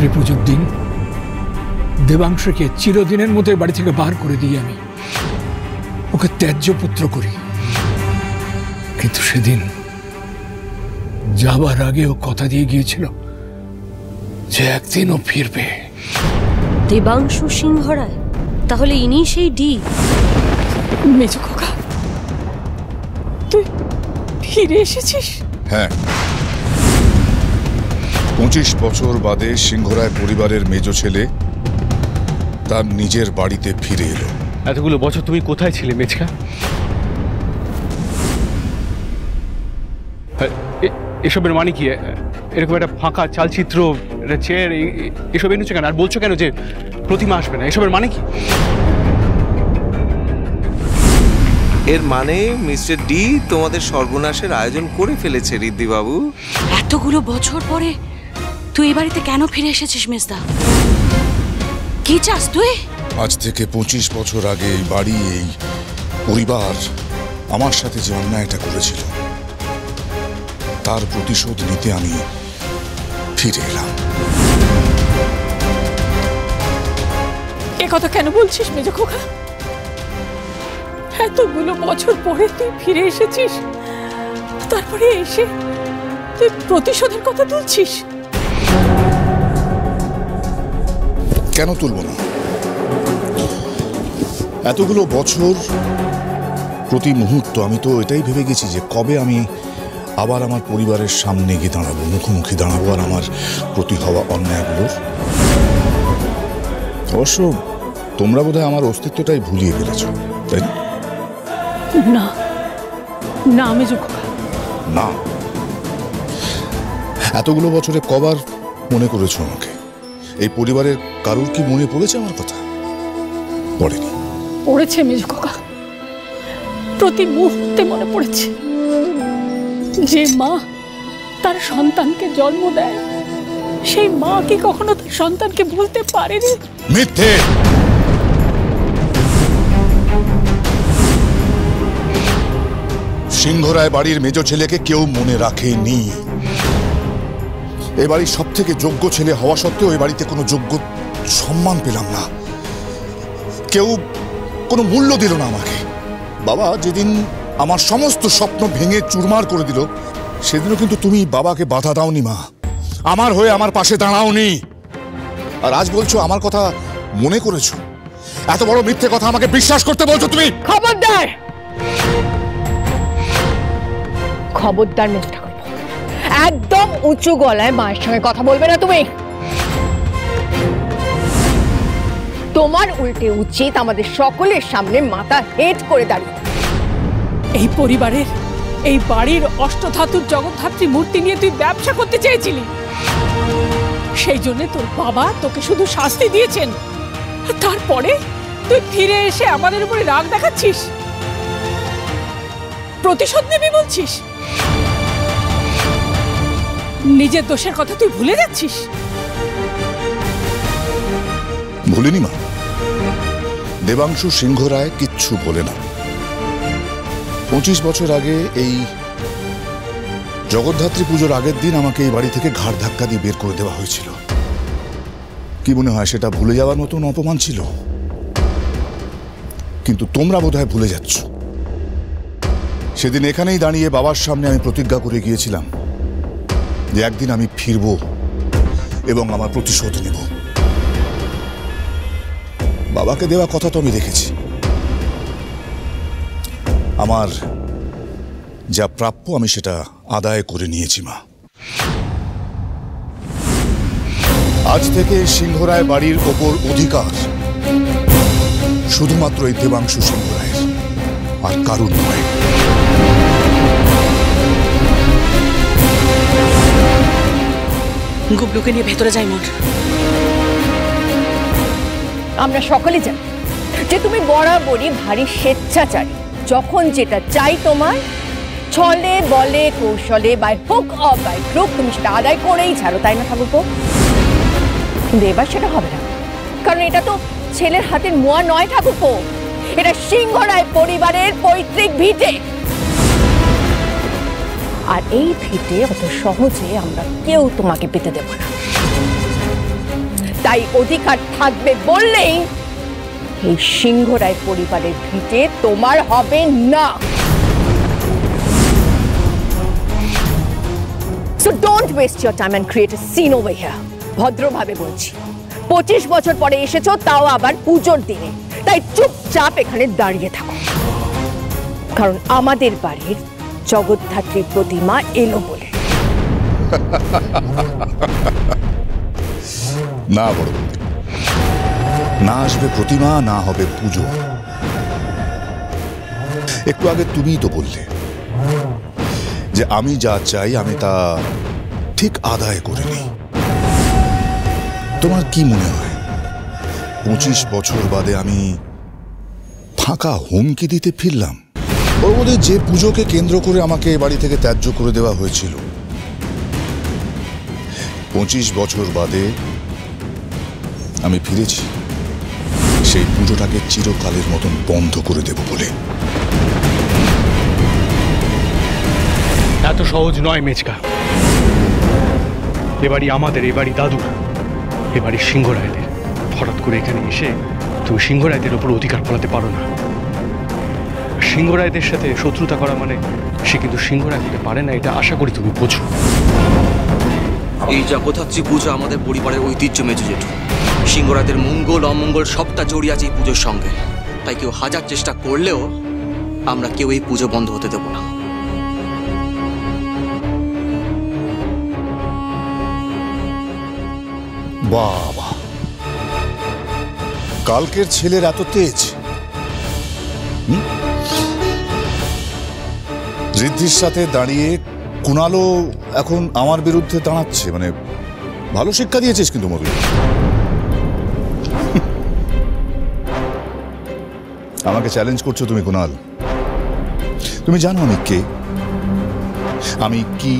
জগদ্ধাত্রী পুজোর দিন দেবাংশুকে চিরদিনের মতো বাড়ি থেকে বার করে দিয়ে আমি ওকে ত্যায্য পুত্র করি। কিন্তু সেদিন যাবার আগে ও কথা দিয়ে গিয়েছিল যে একদিন ও ফিরবে। দেবাংশু সিংহ রায়? তাহলে ইনি সেই ডি? মেজো খোকা, তুই ফিরে এসেছিস? হ্যাঁ, 25 বছর বাদে সিংহরায় পরিবারের মেজো ছেলে তার নিজের বাড়িতে ফিরে এলো। এতগুলো বছর তুমি কোথায় ছিলে মেচকা? এসবের মানে কি? এরকম একটা ফাঁকা চালচিত্র, একটা চেয়ার, এসব এনেছো কেন? আর বলছো কেন যে প্রতিমা আসবে না? এসবের মানে কি? এর মানে মিস্টার ডি তোমাদের সর্বনাশের আয়োজন করে ফেলেছে ঋদ্ধি বাবু। এতগুলো বছর পরে তুই এই বাড়িতে কেন ফিরে এসেছিস মেজদা? কি চাস তুই? আজ থেকে 25 বছর আগে এই বাড়ি, এই পরিবার আমার সাথে যে অন্যায়টা করেছিল তার প্রতিশোধ নিতে আমি ফিরে এলাম। এ কথা কেন বলছিস মেজো খোকা? এতগুলো বছর পরে তুই ফিরে এসেছিস, তারপরে এসে তুই প্রতিশোধের কথা তুলছিস? কেন তুলব না? এতগুলো বছর প্রতি মুহূর্ত আমি তো এটাই ভেবে গেছি যে কবে আমি আবার আমার পরিবারের সামনে গিয়ে দাঁড়াবো, মুখোমুখি দাঁড়াবো আর আমার প্রতি হওয়া অন্যায়গুলোর। অবশ্য তোমরা বোধহয় আমার অস্তিত্বটাই ভুলিয়ে ফেলেছ, তাই না? না না মেজো খোকা, না। এতগুলো বছরে কবার মনে করেছো আমাকে? এই পরিবারের কারুর কি মনে পড়েছে আমার কথা? পড়েনি। পড়েছে মেজো খোকা, প্রতি মুহূর্তে মনে পড়েছে। যে মা তার সন্তানকে জন্ম দেয়, সেই মা কি কখনো তার সন্তানকে ভুলতে পারেনি? মিথ্যে। সিংহরায় বাড়ির মেজো ছেলেকে কেউ মনে রাখেনি। এ বাড়ির সব থেকে যোগ্য ছেলে হওয়া সত্ত্বেও এ বাড়িতে কোনো যোগ্য সম্মান পেলাম না। কেউ কোনো মূল্য দিল না আমাকে। বাবা যেদিন আমার সমস্ত স্বপ্ন ভেঙে চুরমার করে দিল, সেদিনও কিন্তু তুমি বাবাকে বাধা দাওনি মা, আমার হয়ে আমার পাশে দাঁড়াওনি। আর আজ বলছো আমার কথা মনে করেছো? এত বড় মিথ্যে কথা আমাকে বিশ্বাস করতে বলছো তুমি? খবরদার, খবরদার মেজো ঠাকুর, একদম উঁচু গলায় মায়ের সঙ্গে কথা বলবে না তুমি। তোমার উল্টে উচিত আমাদের সকলের সামনে মাথা হেট করে দাঁড়িয়ে। এই পরিবারের, এই বাড়ির অষ্টধাতুর জগদ্ধাত্রী মূর্তি নিয়ে তুই ব্যবসা করতে চেয়েছিলি, সেই জন্য তোর বাবা তোকে শুধু শাস্তি দিয়েছেন। তারপরে তুই ফিরে এসে আমাদের উপরে রাগ দেখাচ্ছিস, প্রতিশোধ নেবি বলছিস। নিজের দোষের কথা তুই ভুলে যাচ্ছিস। ভুলিনি মা, দেবাংশু সিংহরায় কিচ্ছু বলে না। 25 বছর আগে এই জগদ্ধাত্রী পুজোর আগের দিন আমাকে এই বাড়ি থেকে ঘাড় ধাক্কা দিয়ে বের করে দেওয়া হয়েছিল। কি মনে হয় সেটা ভুলে যাওয়ার মতন অপমান ছিল? কিন্তু তোমরা বোধহয় ভুলে যাচ্ছ। সেদিন এখানেই দাঁড়িয়ে বাবার সামনে আমি প্রতিজ্ঞা করে গিয়েছিলাম যে একদিন আমি ফিরব এবং আমার প্রতিশোধ নেব। বাবাকে দেওয়া কথা তো আমি রেখেছি। আমার যা প্রাপ্য আমি সেটা আদায় করে নিয়েছি মা। আজ থেকে সিংহরায় বাড়ির ওপর অধিকার শুধুমাত্র এই দেবাংশু সিংহরায়ের, আর কারুর নয়। গুবলুকে নিয়ে ভেতরে যাই মোট। আমরা সকলে জানি যে তুমি বরাবরই ভারী স্বেচ্ছাচারী। যখন যেটা চাই তোমার, ছলে বলে কৌশলে by hook or by crook তুমি সেটা আদায় করেই ছাড়ো, তাই না ঠাকুরপো? কিন্তু এবার সেটা হবে না, কারণ এটা তো ছেলের হাতের মোয়া নয় ঠাকুরপো, এটা সিংহরায় পরিবারের পৈতৃক ভিটে। আর এই ভিটে অত সহজে আমরা কেউ তোমাকে পেতে দেব না। তাই অধিকার থাকবে বললেই এই সিংহ রায় পরিবারের ভিটে তোমার হবে না। So don't waste your time and create a scene over here. ভদ্রভাবে বলছি, 25 বছর পরে এসেছো, তাও আবার পুজোর দিনে, তাই চুপচাপ এখানে দাঁড়িয়ে থাকো, কারণ আমাদের বাড়ির জগদ্ধাত্রী প্রতিমা এলো বলে। না বড় বৌদি, না আসবে প্রতিমা, না হবে পুজো। একটু আগে তুমিই তো বললে যে আমি যা চাই আমি তা ঠিক আদায় করে নিই। তোমার কি মনে হয় 25 বছর বাদে আমি ফাঁকা হুমকি দিতে ফিরলাম? ওর মধ্যে যে পুজোকে কেন্দ্র করে আমাকে এ বাড়ি থেকে ত্যায্য করে দেওয়া হয়েছিল, 25 বছর বাদে আমি ফিরেছি সেই পুজোটাকে চিরকালের মতন বন্ধ করে দেব বলে। এত সহজ নয় মেচকা। এবাড়ি আমাদের, এবাড়ি দাদুর, এবাড়ি সিংহ রায়দের। হঠাৎ করে এখানে এসে তুমি সিংহ রায়দের ওপর অধিকার ফলাতে পারো না। সিংহ রায়দের সাথে শত্রুতা করা মানে সে কিন্তু সিংহ রায় হতে পারে না, এটা আশা করি তুমি বোঝো। এই জগদ্ধাত্রী পুজো আমাদের পরিবারের ঐতিহ্য মেজো জেঠু। সিংহ রায়দের মঙ্গল অমঙ্গল সবটা জড়িয়ে আছে এই পুজোর সঙ্গে, তাই কেউ হাজার চেষ্টা করলেও আমরা কেউ এই পুজো বন্ধ হতে দেব না। বাবা, কালকের ছেলের এত তেজ! ঋদ্ধির সাথে দাঁড়িয়ে কুণালও এখন আমার বিরুদ্ধে দাঁড়াচ্ছে, মানে ভালো শিক্ষা দিয়েছিস কিন্তু মধু। আমাকে চ্যালেঞ্জ করছো তুমি কুণাল। তুমি জানো আমি কে, আমি কি?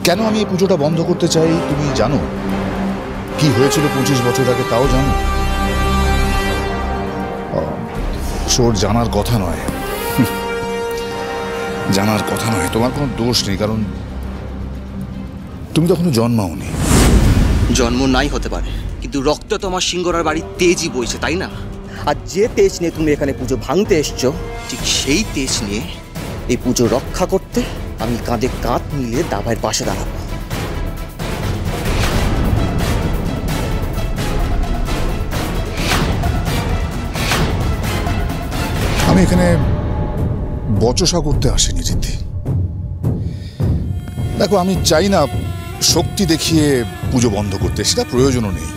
কেন আমি এই পুজোটা বন্ধ করতে চাই তুমি জানো? কি হয়েছিল 25 বছর আগে তাও জানো? সোর জানার কথা নয়, জানার কথা নয়। তোমার কোনো দোষ নেই, কারণ তুমি তখনও জন্মাওনি। জন্ম নাই হতে পারে, কিন্তু রক্ত তোমার সিংহরার বাড়ির তেজই বইছে, তাই না? আর যে তেজ নিয়ে তুমি এখানে পুজো ভাঙতে এসছো, ঠিক সেই তেজ নিয়ে এই পুজো রক্ষা করতে আমি কাঁধে কাঁধ মিলিয়ে দাভাইয়ের পাশে দাঁড়াবো। আমি এখানে বচসা করতে আসিনি ঋদ্ধি। দেখো, আমি চাই না শক্তি দেখিয়ে পুজো বন্ধ করতে, সেটা প্রয়োজনও নেই।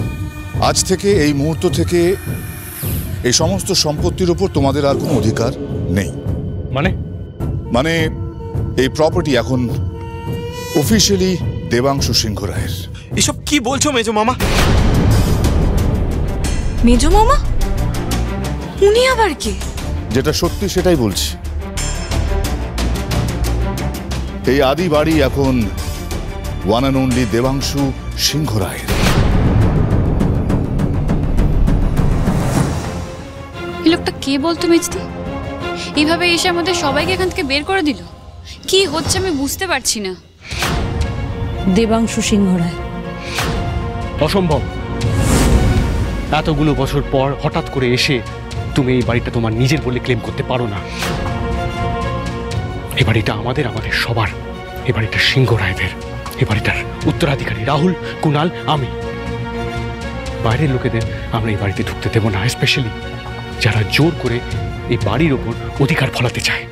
আজ থেকে, এই মুহূর্ত থেকে এই সমস্ত সম্পত্তির উপর তোমাদের আর কোনো অধিকার নেই। মানে এই প্রপার্টি এখন অফিশিয়ালি দেবাংশু সিংহ রায়ের। এসব কি বলছো মেজো মামা? মেজো মামা? উনি আবার কি? যেটা সত্যি সেটাই বলছি। এই আদি বাড়ি এখন ওয়ান অ্যান্ড অনলি দেবাংশু সিংহ রায়ের। এই লোকটা কে বলতো মেজদি? এইভাবে এসে আমাদের সবাইকে এখান থেকে বের করে দিল। কি হচ্ছে আমি বুঝতে পারছি না। দেবাংশু সিংহ রায়। অসম্ভব। এতগুলো বছর পর হঠাৎ করে এসে তুমি এই বাড়িটা তোমার নিজের বলে ক্লেম করতে পারো না। এই বাড়িটা আমাদের, আমাদের সবার। এই বাড়িটা সিংহ রায়দের। এই বাড়িটার উত্তরাধিকারী রাহুল, কুণাল, আমি। বাইরের লোকেদের আমরা এই বাড়িতে ঢুকতে দেব না, স্পেশালি যারা জোর করে এই বাড়ির ওপর অধিকার ফলাতে চায়।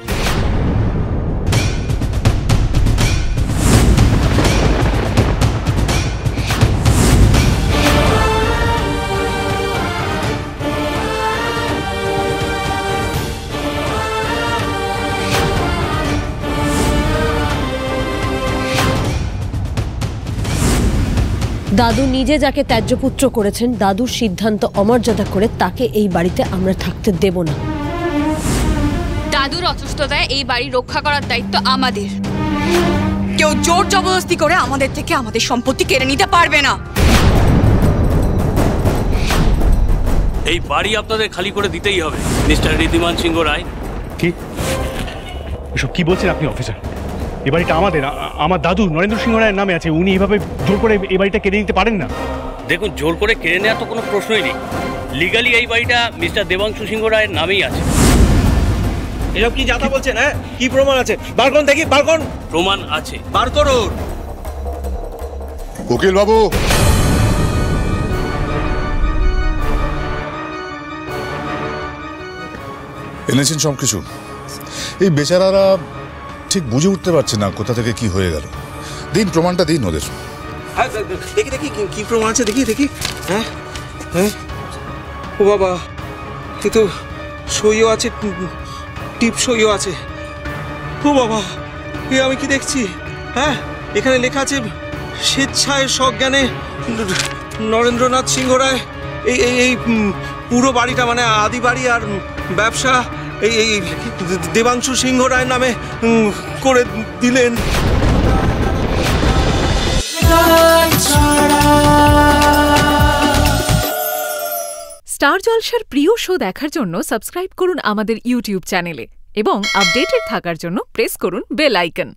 দাদু নিজে যাকে ত্যায্যপুত্র করেছেন, দাদুর সিদ্ধান্ত অমর্যাদা করে তাকে এই বাড়িতে আমরা থাকতে দেব না। দাদুর অসুস্থতায় এই বাড়ি রক্ষা করার দায়িত্ব আমাদের। কেউ জোর জবরদস্তি করে আমাদের থেকে আমাদের সম্পত্তি কেড়ে নিতে পারবে না। এই বাড়ি আপনাদের খালি করে দিতেই হবে মিস্টার ঋদ্ধিমান সিংহ রায়। কি এসব কি বলছেন আপনি অফিসার? এ বাড়িটা আমাদের, আমার দাদু নরেন্দ্র সিংহ রায়ের নামে আছে। উনি এভাবে জোর করে এই বাড়িটা কেড়ে নিতে পারেন না। দেখুন, জোর করে কেড়ে নেওয়ার তো কোনো প্রশ্নই নেই। লিগালি এই বাড়িটা মিস্টার দেবাংশু সিংহ রায়ের নামেই আছে। এসব কি যাতা বলছেন? হ্যাঁ, কি প্রমাণ আছে? বার করুন দেখি, বার করুন। প্রমাণ আছে, বার করুন। উকিল বাবু, এনেছেন সবকিছু? এই বেচারারা ঠিক বুঝে উঠতে পারছে না কোথা থেকে কি হয়ে গেল। দিন, প্রমাণটা দিন ওদের। হ্যাঁ, দেখি দেখি কি প্রমাণ আছে, দেখি দেখি। হ্যাঁ হ্যাঁ, ও বাবা, এ তো সইও আছে, টিপ সইও আছে। ও বাবা, এ আমি কি দেখছি? হ্যাঁ, এখানে লেখা আছে স্বেচ্ছায় সজ্ঞানে নরেন্দ্রনাথ সিংহ রায় এই পুরো বাড়িটা, মানে আদি বাড়ি আর ব্যবসা এই দেবাংশু সিংহ রায়ের নামে করে দিলেন। স্টার জলসার প্রিয় শো দেখার জন্য সাবস্ক্রাইব করুন আমাদের ইউটিউব চ্যানেলে এবং আপডেটেড থাকার জন্য প্রেস করুন বেল আইকন।